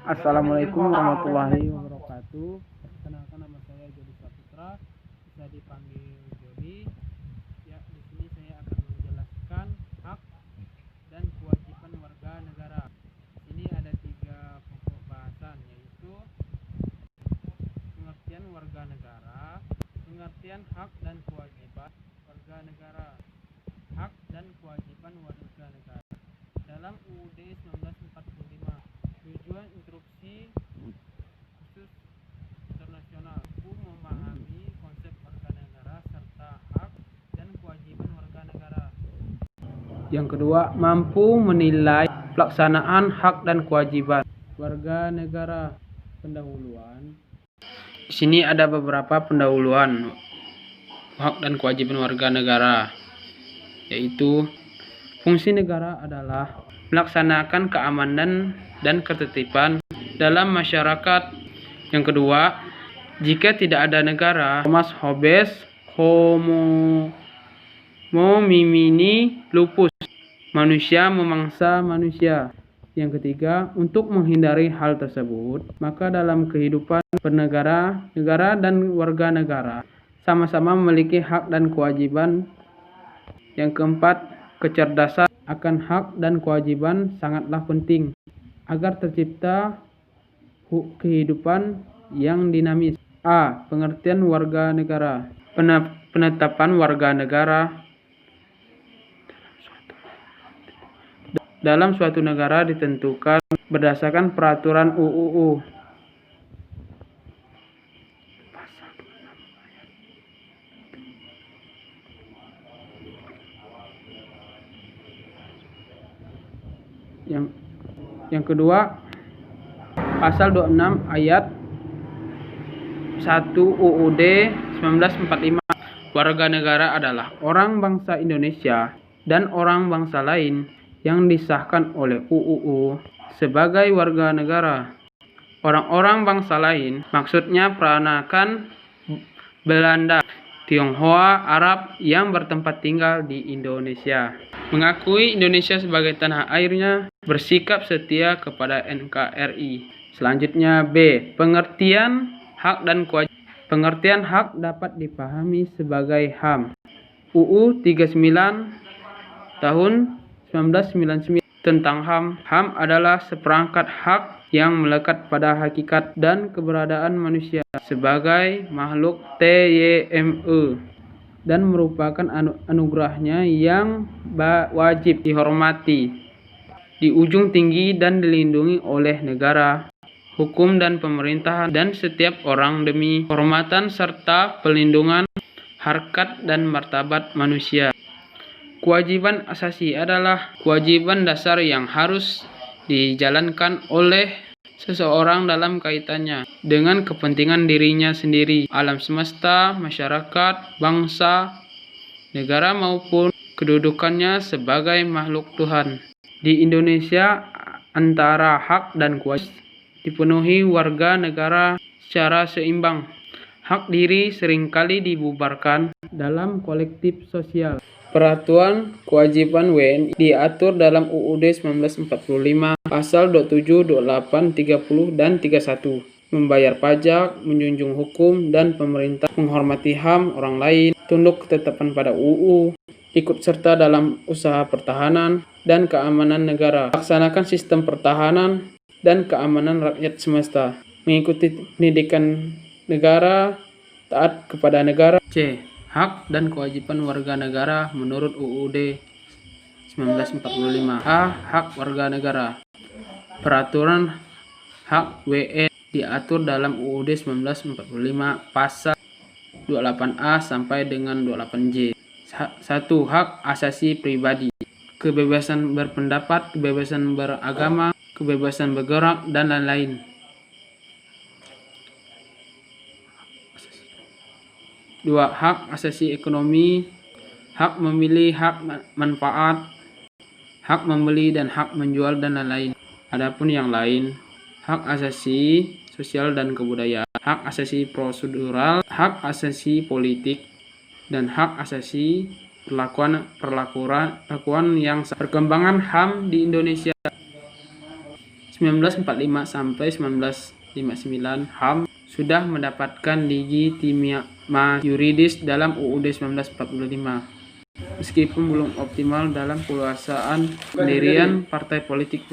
Assalamualaikum warahmatullahi wabarakatuh. Perkenalkan, nama saya Jody Saputra, bisa dipanggil Jody. Ya, di sini saya akan menjelaskan hak dan kewajiban warga negara. Ini ada 3 pokok bahasan, yaitu pengertian warga negara, pengertian hak dan kewajiban warga negara, hak dan kewajiban warga negara. Dalam UUD 1945, tujuan instruksi khusus internasional untuk memahami konsep warga negara serta hak dan kewajiban warga negara. Yang kedua, mampu menilai pelaksanaan hak dan kewajiban warga negara. Pendahuluan. Di sini ada beberapa pendahuluan hak dan kewajiban warga negara, yaitu fungsi negara adalah melaksanakan keamanan dan ketertiban dalam masyarakat. Yang kedua, jika tidak ada negara, Thomas Hobbes, homo homini lupus, manusia memangsa manusia. Yang ketiga, untuk menghindari hal tersebut, maka dalam kehidupan bernegara, negara dan warga negara sama-sama memiliki hak dan kewajiban. Yang keempat, kecerdasan akan hak dan kewajiban sangatlah penting agar tercipta kehidupan yang dinamis. A. Pengertian warga negara. Penetapan warga negara dalam suatu negara ditentukan berdasarkan peraturan UUU. Yang kedua, pasal 26 ayat 1 UUD 1945. Warga negara adalah orang bangsa Indonesia dan orang bangsa lain yang disahkan oleh UUU sebagai warga negara. Orang-orang bangsa lain maksudnya peranakan Belanda, Tionghoa, Arab yang bertempat tinggal di Indonesia. Mengakui Indonesia sebagai tanah airnya, bersikap setia kepada NKRI. Selanjutnya B. Pengertian hak dan kewajiban. Pengertian hak dapat dipahami sebagai HAM. UU 39 tahun 1999 tentang HAM. HAM adalah seperangkat hak yang melekat pada hakikat dan keberadaan manusia sebagai makhluk TYME dan merupakan anugerahnya yang wajib dihormati, dijunjung tinggi dan dilindungi oleh negara, hukum dan pemerintahan dan setiap orang demi kehormatan serta pelindungan harkat dan martabat manusia. Kewajiban asasi adalah kewajiban dasar yang harus dijalankan oleh seseorang dalam kaitannya dengan kepentingan dirinya sendiri, alam semesta, masyarakat, bangsa, negara maupun kedudukannya sebagai makhluk Tuhan. Di Indonesia, antara hak dan kewajiban dipenuhi warga negara secara seimbang. Hak diri seringkali dibubarkan dalam kolektif sosial. Peraturan kewajiban WNI diatur dalam UUD 1945 pasal 27, 28, 30, dan 31. Membayar pajak, menjunjung hukum dan pemerintah, menghormati HAM orang lain, tunduk ketetapan pada UU, ikut serta dalam usaha pertahanan dan keamanan negara, laksanakan sistem pertahanan dan keamanan rakyat semesta, mengikuti pendidikan negara, taat kepada negara. C. Hak dan kewajiban warga negara menurut UUD 1945. A. Hak warga negara. Peraturan hak WN diatur dalam UUD 1945 pasal 28A sampai dengan 28J. 1. Hak asasi pribadi. Kebebasan berpendapat, kebebasan beragama, kebebasan bergerak, dan lain-lain. 2. Hak asasi ekonomi, hak memilih, hak manfaat, hak membeli dan hak menjual, dan lain-lain. Adapun yang lain, hak asasi sosial dan kebudayaan, hak asasi prosedural, hak asasi politik, dan hak asasi perlakuan yang perkembangan HAM di Indonesia. 1945 sampai 1959, HAM sudah mendapatkan legitimasi yuridis dalam UUD 1945. Meskipun belum optimal dalam penguasaan pendirian partai politik